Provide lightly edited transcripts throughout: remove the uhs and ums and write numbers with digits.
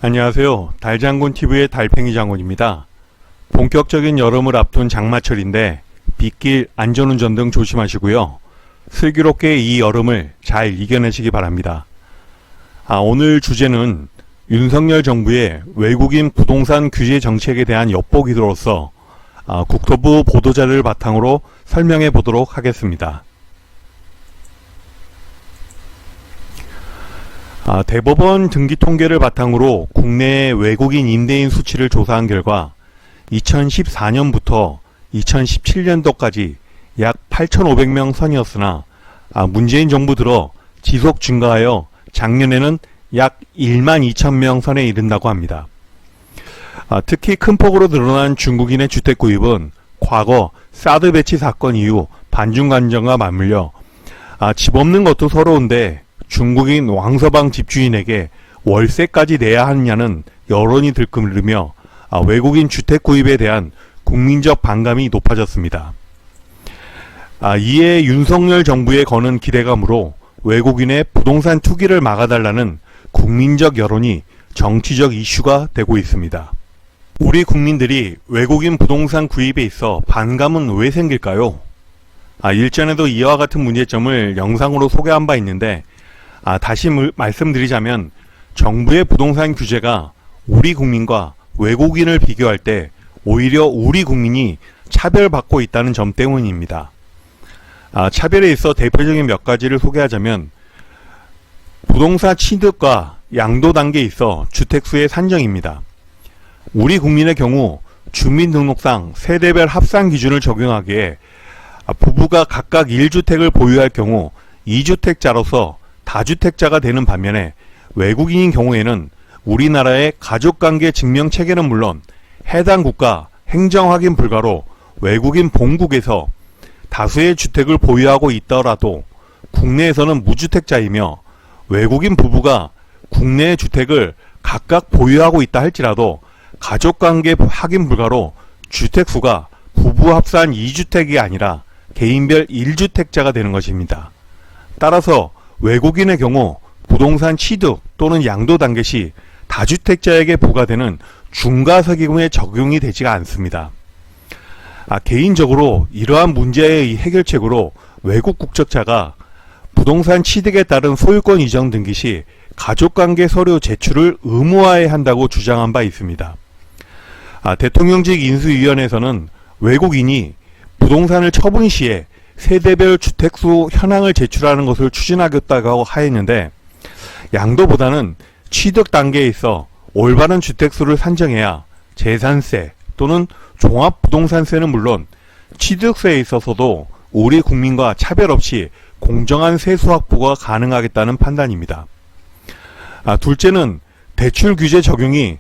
안녕하세요. 달장군TV의 달팽이 장군입니다. 본격적인 여름을 앞둔 장마철인데 빗길, 안전운전 등 조심하시고요. 슬기롭게 이 여름을 잘 이겨내시기 바랍니다. 오늘 주제는 윤석열 정부의 외국인 부동산 규제 정책에 대한 엿보기로서 국토부 보도자료를 바탕으로 설명해 보도록 하겠습니다. 대법원 등기 통계를 바탕으로 국내 외국인 임대인 수치를 조사한 결과 2014년부터 2017년도까지 약 8,500명 선이었으나 문재인 정부 들어 지속 증가하여 작년에는 약 1만 2천 명 선에 이른다고 합니다. 특히 큰 폭으로 늘어난 중국인의 주택 구입은 과거 사드 배치 사건 이후 반중 감정과 맞물려 집 없는 것도 서러운데 중국인 왕서방 집주인에게 월세까지 내야 하느냐는 여론이 들끓으며 외국인 주택 구입에 대한 국민적 반감이 높아졌습니다. 이에 윤석열 정부에 거는 기대감으로 외국인의 부동산 투기를 막아달라는 국민적 여론이 정치적 이슈가 되고 있습니다. 우리 국민들이 외국인 부동산 구입에 있어 반감은 왜 생길까요? 일전에도 이와 같은 문제점을 영상으로 소개한 바 있는데 다시 말씀드리자면 정부의 부동산 규제가 우리 국민과 외국인을 비교할 때 오히려 우리 국민이 차별받고 있다는 점 때문입니다. 차별에 있어 대표적인 몇 가지를 소개하자면 부동산 취득과 양도 단계에 있어 주택수의 산정입니다. 우리 국민의 경우 주민등록상 세대별 합산 기준을 적용하기에 부부가 각각 1주택을 보유할 경우 2주택자로서 다주택자가 되는 반면에 외국인인 경우에는 우리나라의 가족관계 증명체계는 물론 해당 국가 행정확인 불가로 외국인 본국에서 다수의 주택을 보유하고 있더라도 국내에서는 무주택자이며 외국인 부부가 국내의 주택을 각각 보유하고 있다 할지라도 가족관계 확인 불가로 주택수가 부부 합산 2주택이 아니라 개인별 1주택자가 되는 것입니다. 따라서 외국인의 경우 부동산 취득 또는 양도 단계 시 다주택자에게 부과되는 중과세금에 적용이 되지가 않습니다. 개인적으로 이러한 문제의 해결책으로 외국 국적자가 부동산 취득에 따른 소유권 이전 등기 시 가족관계 서류 제출을 의무화해야 한다고 주장한 바 있습니다. 대통령직 인수위원회에서는 외국인이 부동산을 처분 시에 세대별 주택수 현황을 제출하는 것을 추진하겠다고 하였는데 양도보다는 취득 단계에 있어 올바른 주택수를 산정해야 재산세 또는 종합부동산세는 물론 취득세에 있어서도 우리 국민과 차별 없이 공정한 세수 확보가 가능하겠다는 판단입니다. 둘째는 대출 규제 적용이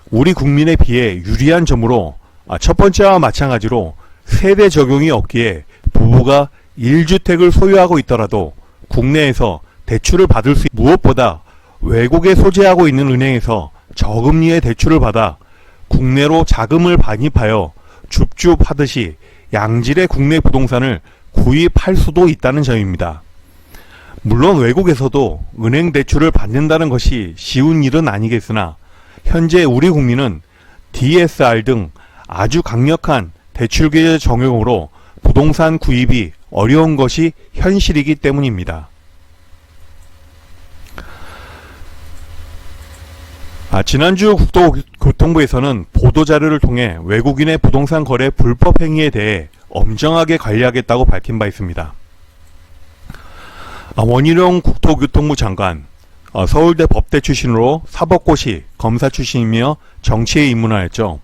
우리 국민에 비해 유리한 점으로 첫 번째와 마찬가지로 세대 적용이 없기에 부부가 1주택을 소유하고 있더라도 국내에서 대출을 받을 수 무엇보다 외국에 소재하고 있는 은행에서 저금리의 대출을 받아 국내로 자금을 반입하여 줍줍하듯이 양질의 국내 부동산을 구입할 수도 있다는 점입니다. 물론 외국에서도 은행 대출을 받는다는 것이 쉬운 일은 아니겠으나 현재 우리 국민은 DSR 등 아주 강력한 대출 규제 적용으로 부동산 구입이 어려운 것이 현실이기 때문입니다. 지난주 국토교통부에서는 보도자료를 통해 외국인의 부동산 거래 불법 행위에 대해 엄정하게 관리하겠다고 밝힌 바 있습니다. 원희룡 국토교통부 장관, 서울대 법대 출신으로 사법고시, 검사 출신이며 정치에 입문하였죠.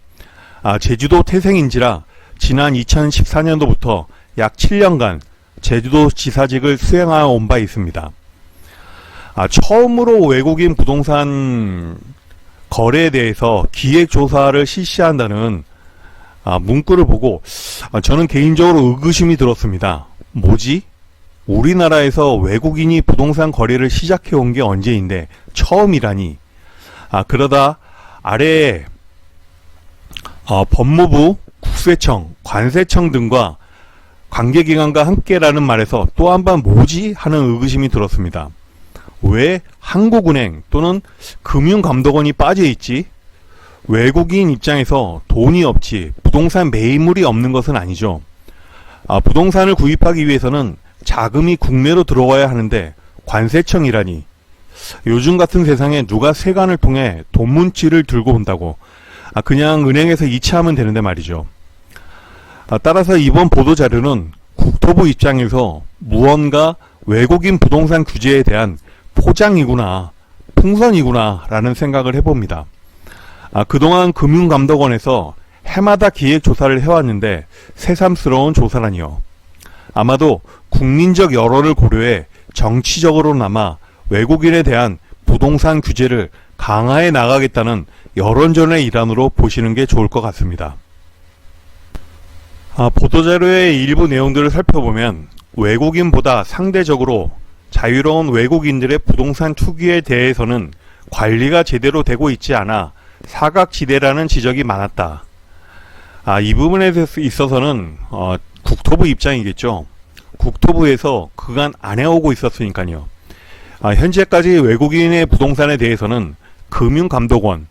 제주도 태생인지라 지난 2014년도부터 약 7년간 제주도 지사직을 수행하여 온 바 있습니다. 처음으로 외국인 부동산 거래에 대해서 기획조사를 실시한다는 문구를 보고 저는 개인적으로 의구심이 들었습니다. 뭐지? 우리나라에서 외국인이 부동산 거래를 시작해 온 게 언제인데 처음이라니. 그러다 아래에 법무부, 국세청, 관세청 등과 관계기관과 함께라는 말에서 또 한 번 뭐지? 하는 의구심이 들었습니다. 왜 한국은행 또는 금융감독원이 빠져 있지? 외국인 입장에서 돈이 없지 부동산 매입물이 없는 것은 아니죠. 부동산을 구입하기 위해서는 자금이 국내로 들어와야 하는데 관세청이라니. 요즘 같은 세상에 누가 세관을 통해 돈문치를 들고 온다고. 그냥 은행에서 이체하면 되는데 말이죠. 따라서 이번 보도자료는 국토부 입장에서 무언가 외국인 부동산 규제에 대한 포장이구나, 풍선이구나 라는 생각을 해봅니다. 그동안 금융감독원에서 해마다 기획조사를 해왔는데 새삼스러운 조사라니요. 아마도 국민적 여론을 고려해 정치적으로나마 외국인에 대한 부동산 규제를 강화해 나가겠다는 여론전의 일환으로 보시는 게 좋을 것 같습니다. 보도자료의 일부 내용들을 살펴보면 외국인보다 상대적으로 자유로운 외국인들의 부동산 투기에 대해서는 관리가 제대로 되고 있지 않아 사각지대라는 지적이 많았다. 이 부분에 있어서는 국토부 입장이겠죠. 국토부에서 그간 안 해오고 있었으니까요. 현재까지 외국인의 부동산에 대해서는 금융감독원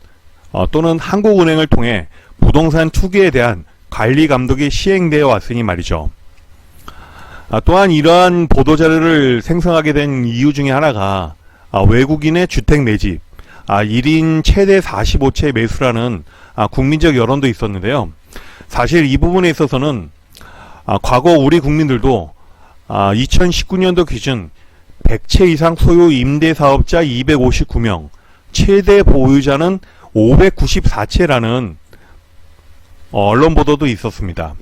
또는 한국은행을 통해 부동산 투기에 대한 관리 감독이 시행되어 왔으니 말이죠. 또한 이러한 보도자료를 생성하게 된 이유 중에 하나가 외국인의 주택 매집 1인 최대 45채 매수라는 국민적 여론도 있었는데요. 사실 이 부분에 있어서는 과거 우리 국민들도 2019년도 기준 100채 이상 소유 임대사업자 259명, 최대 보유자는 594채라는 언론 보도도 있었습니다.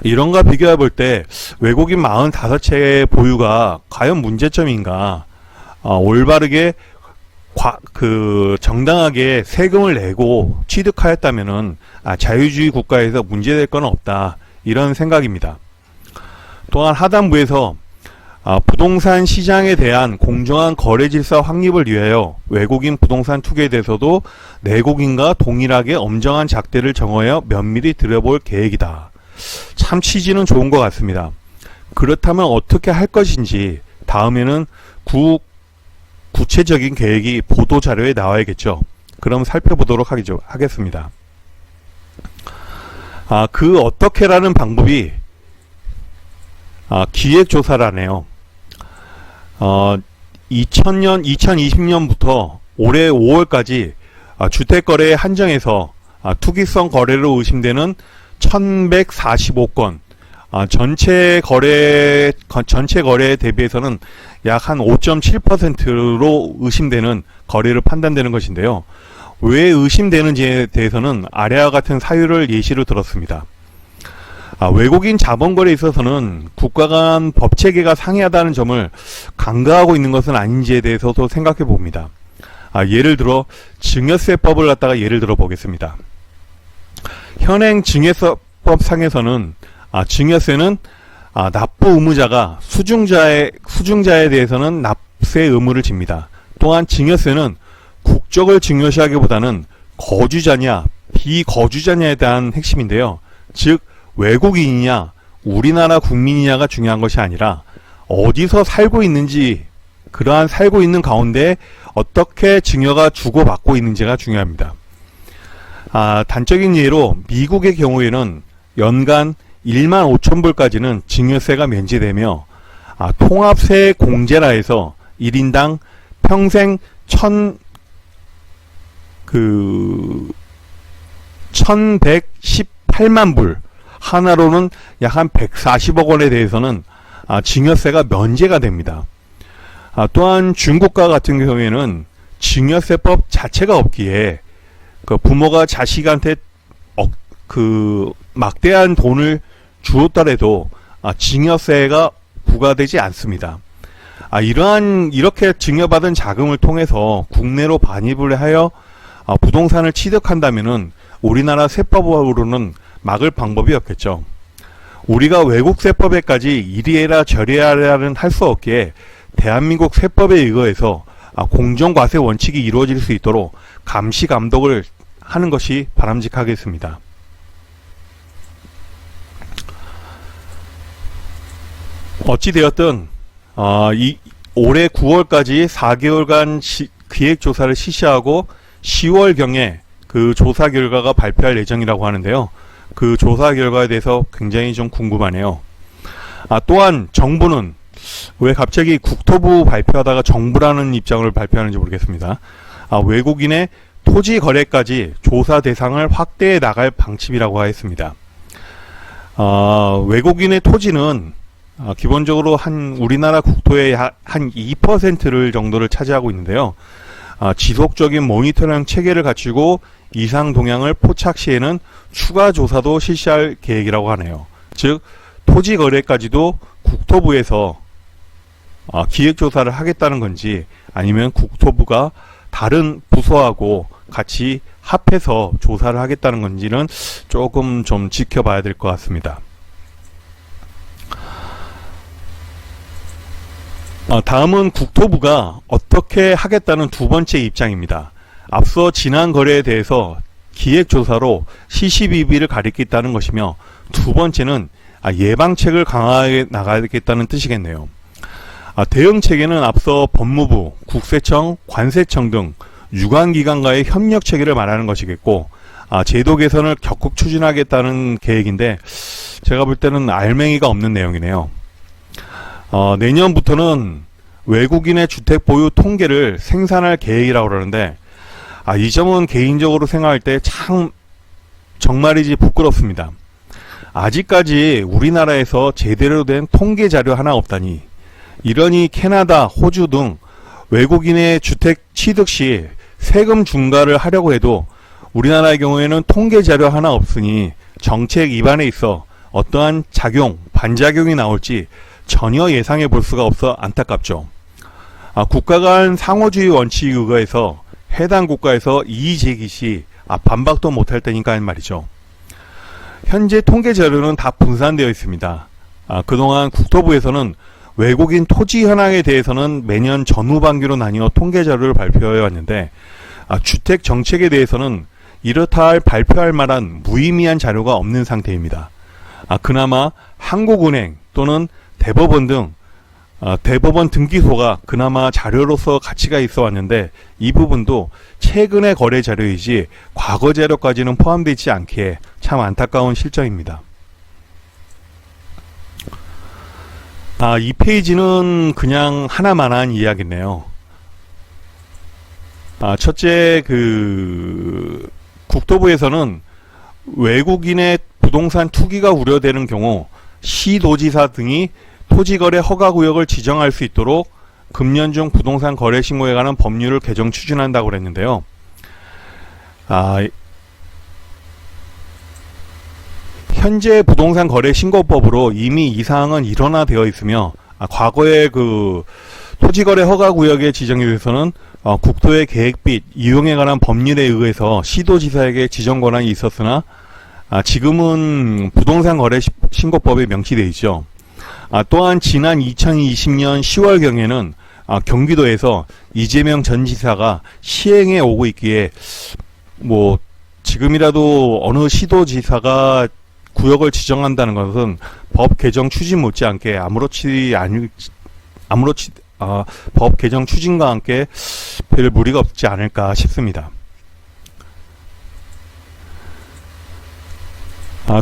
이런가 비교해 볼 때 외국인 45채의 보유가 과연 문제점인가? 올바르게 정당하게 세금을 내고 취득하였다면은 자유주의 국가에서 문제될 건 없다, 이런 생각입니다. 또한 하단부에서 부동산 시장에 대한 공정한 거래 질서 확립을 위하여 외국인 부동산 투기에 대해서도 내국인과 동일하게 엄정한 잣대를 정하여 면밀히 들여볼 계획이다. 참 취지는 좋은 것 같습니다. 그렇다면 어떻게 할 것인지 다음에는 구체적인 계획이 보도자료에 나와야겠죠. 그럼 살펴보도록 하겠습니다. 그 어떻게라는 방법이 기획조사라네요. 2020년부터 올해 5월까지 주택거래에 한정해서 투기성 거래로 의심되는 1145건, 전체 거래에 대비해서는 약 한 5.7%로 의심되는 거래로 판단되는 것인데요. 왜 의심되는지에 대해서는 아래와 같은 사유를 예시로 들었습니다. 외국인 자본거래에 있어서는 국가 간 법체계가 상이하다는 점을 간과하고 있는 것은 아닌지에 대해서도 생각해 봅니다. 예를 들어 증여세법을 갖다가 예를 들어 보겠습니다. 현행 증여세법 상에서는 증여세는 납부 의무자가 수중자에 대해서는 납세 의무를 집니다. 또한 증여세는 국적을 증여시하기보다는 거주자냐 비거주자냐에 대한 핵심인데요. 즉 외국인이냐 우리나라 국민이냐가 중요한 것이 아니라 어디서 살고 있는지, 그러한 살고 있는 가운데 어떻게 증여가 주고받고 있는지가 중요합니다. 단적인 예로 미국의 경우에는 연간 1만 5천 불까지는 증여세가 면제되며 통합세 공제라 해서 1인당 평생 1118만 불, 하나로는 약 한 140억 원에 대해서는 증여세가 면제가 됩니다. 또한 중국과 같은 경우에는 증여세법 자체가 없기에 부모가 자식한테 막대한 돈을 주었더라도 증여세가 부과되지 않습니다. 이렇게 증여받은 자금을 통해서 국내로 반입을 하여 부동산을 취득한다면은 우리나라 세법으로는 막을 방법이 없겠죠. 우리가 외국 세법에까지 이리해라 저리해라는 할 수 없기에 대한민국 세법에 의거해서 공정과세 원칙이 이루어질 수 있도록 감시 감독을 하는 것이 바람직하겠습니다. 어찌되었든 올해 9월까지 4개월간 기획조사를 실시하고 10월경에 그 조사 결과가 발표할 예정이라고 하는데요. 그 조사 결과에 대해서 굉장히 좀 궁금하네요. 또한 정부는 왜 갑자기 국토부 발표하다가 정부라는 입장을 발표하는지 모르겠습니다. 외국인의 토지 거래까지 조사 대상을 확대해 나갈 방침이라고 하였습니다. 외국인의 토지는 기본적으로 우리나라 국토의 한 2%를 정도를 차지하고 있는데요. 지속적인 모니터링 체계를 갖추고 이상 동향을 포착 시에는 추가 조사도 실시할 계획이라고 하네요. 즉 토지 거래까지도 국토부에서 기획조사를 하겠다는 건지 아니면 국토부가 다른 부서하고 같이 합해서 조사를 하겠다는 건지는 조금 좀 지켜봐야 될 것 같습니다. 다음은 국토부가 어떻게 하겠다는 두 번째 입장입니다. 앞서 지난 거래에 대해서 기획조사로 시시비비를 가리겠다는 것이며, 두 번째는 예방책을 강화해 나가겠다는 뜻이겠네요. 대응체계는 앞서 법무부, 국세청, 관세청 등 유관기관과의 협력체계를 말하는 것이겠고, 제도 개선을 적극 추진하겠다는 계획인데 제가 볼 때는 알맹이가 없는 내용이네요. 내년부터는 외국인의 주택 보유 통계를 생산할 계획이라고 그러는데, 이 점은 개인적으로 생각할 때 참 정말이지 부끄럽습니다. 아직까지 우리나라에서 제대로 된 통계 자료 하나 없다니. 이러니 캐나다, 호주 등 외국인의 주택 취득 시 세금 중과를 하려고 해도 우리나라의 경우에는 통계 자료 하나 없으니 정책 입안에 있어 어떠한 작용, 반작용이 나올지 전혀 예상해 볼 수가 없어 안타깝죠. 국가 간 상호주의 원칙에 의거해서 해당 국가에서 이의 제기 시 반박도 못할 테니까 말이죠. 현재 통계 자료는 다 분산되어 있습니다. 그동안 국토부에서는 외국인 토지 현황에 대해서는 매년 전후반기로 나뉘어 통계 자료를 발표해 왔는데, 주택 정책에 대해서는 이렇다 할 발표할 만한 무의미한 자료가 없는 상태입니다. 그나마 한국은행 또는 대법원 등 대법원 등기소가 그나마 자료로서 가치가 있어 왔는데, 이 부분도 최근의 거래 자료이지 과거 자료까지는 포함되지 않기에 참 안타까운 실정입니다. 이 페이지는 그냥 하나만한 이야기네요. 첫째, 국토부에서는 외국인의 부동산 투기가 우려되는 경우 시도지사 등이 토지거래 허가구역을 지정할 수 있도록 금년 중 부동산 거래 신고에 관한 법률을 개정 추진한다고 그랬는데요. 현재 부동산 거래 신고법으로 이미 이 사항은 일원화되어 있으며, 과거의 토지거래 허가구역의 지정에 대해서는 국토의 계획 및 이용에 관한 법률에 의해서 시도지사에게 지정 권한이 있었으나, 지금은 부동산 거래 신고법에 명시되어 있죠. 또한 지난 2020년 10월경에는 경기도에서 이재명 전 지사가 시행해 오고 있기에 지금이라도 어느 시도지사가 구역을 지정한다는 것은 법 개정 추진 못지않게 법 개정 추진과 함께 별 무리가 없지 않을까 싶습니다.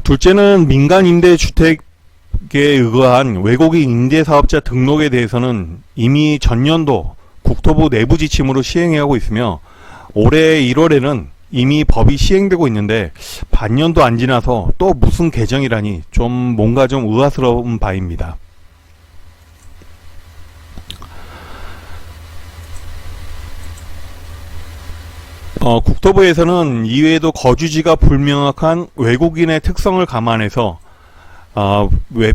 둘째는 민간 임대주택에 의거한 외국인 임대사업자 등록에 대해서는 이미 전년도 국토부 내부 지침으로 시행하고 있으며, 올해 1월에는 이미 법이 시행되고 있는데 반년도 안 지나서 또 무슨 개정이라니 뭔가 좀 의아스러운 바입니다. 국토부에서는 이외에도 거주지가 불명확한 외국인의 특성을 감안해서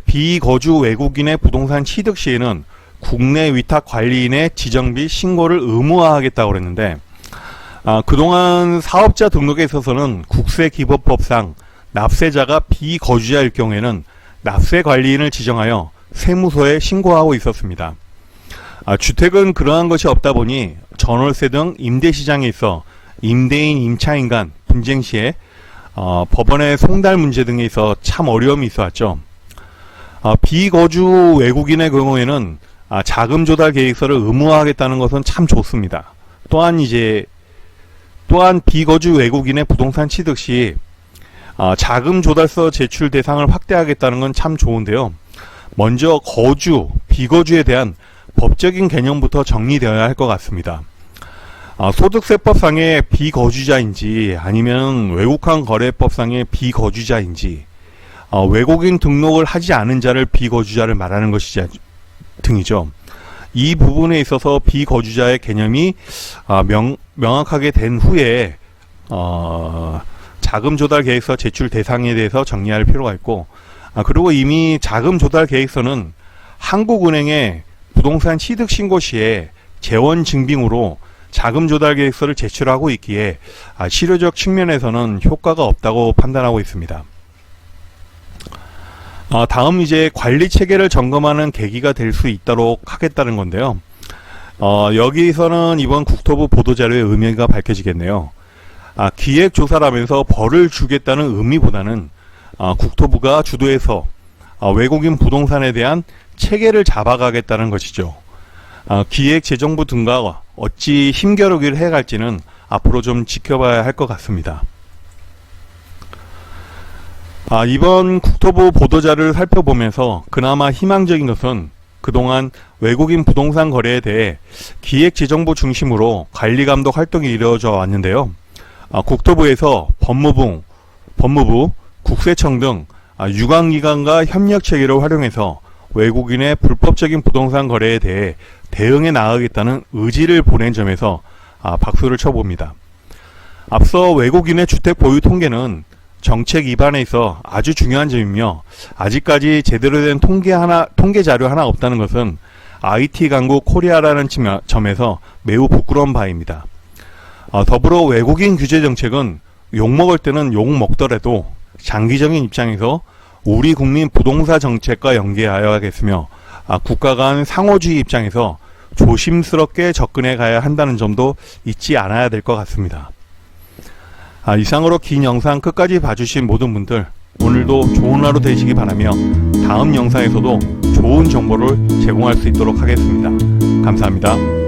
비거주 외국인의 부동산 취득 시에는 국내 위탁 관리인의 지정 및 신고를 의무화하겠다고 그랬는데, 그동안 사업자 등록에 있어서는 국세기법법상 납세자가 비거주자일 경우에는 납세관리인을 지정하여 세무서에 신고하고 있었습니다. 주택은 그러한 것이 없다 보니 전월세 등 임대시장에 있어 임대인, 임차인 간 분쟁 시에 법원의 송달 문제 등에 있어 참 어려움이 있어 왔죠. 비거주 외국인의 경우에는 자금 조달 계획서를 의무화하겠다는 것은 참 좋습니다. 또한 비거주 외국인의 부동산 취득 시 자금 조달서 제출 대상을 확대하겠다는 건 참 좋은데요. 먼저 비거주에 대한 법적인 개념부터 정리되어야 할 것 같습니다. 소득세법상의 비거주자인지 아니면 외국환 거래법상의 비거주자인지 외국인 등록을 하지 않은 자를 비거주자를 말하는 것이지 등이죠. 이 부분에 있어서 비거주자의 개념이 명확하게 된 후에 자금 조달 계획서 제출 대상에 대해서 정리할 필요가 있고, 그리고 이미 자금 조달 계획서는 한국은행에 부동산 취득 신고 시에 재원 증빙으로 자금 조달 계획서를 제출하고 있기에 실효적 측면에서는 효과가 없다고 판단하고 있습니다. 다음 관리 체계를 점검하는 계기가 될 수 있도록 하겠다는 건데요. 여기서는 이번 국토부 보도자료의 의미가 밝혀지겠네요. 기획조사라면서 벌을 주겠다는 의미보다는 국토부가 주도해서 외국인 부동산에 대한 체계를 잡아가겠다는 것이죠. 기획재정부 등과 어찌 힘겨루기를 해갈지는 앞으로 좀 지켜봐야 할 것 같습니다. 이번 국토부 보도자료를 살펴보면서 그나마 희망적인 것은 그동안 외국인 부동산 거래에 대해 기획재정부 중심으로 관리감독 활동이 이루어져 왔는데요. 국토부에서 법무부, 국세청 등 유관기관과 협력체계를 활용해서 외국인의 불법적인 부동산 거래에 대해 대응해 나가겠다는 의지를 보낸 점에서 박수를 쳐봅니다. 앞서 외국인의 주택 보유 통계는 정책 입안에 있어 아주 중요한 점이며, 아직까지 제대로 된 통계 자료 하나 없다는 것은 IT 강국 코리아라는 점에서 매우 부끄러운 바입니다. 더불어 외국인 규제 정책은 욕먹을 때는 욕먹더라도 장기적인 입장에서 우리 국민 부동산 정책과 연계하여야겠으며, 국가 간 상호주의 입장에서 조심스럽게 접근해 가야 한다는 점도 잊지 않아야 될 것 같습니다. 이상으로 긴 영상 끝까지 봐주신 모든 분들, 오늘도 좋은 하루 되시기 바라며 다음 영상에서도 좋은 정보를 제공할 수 있도록 하겠습니다. 감사합니다.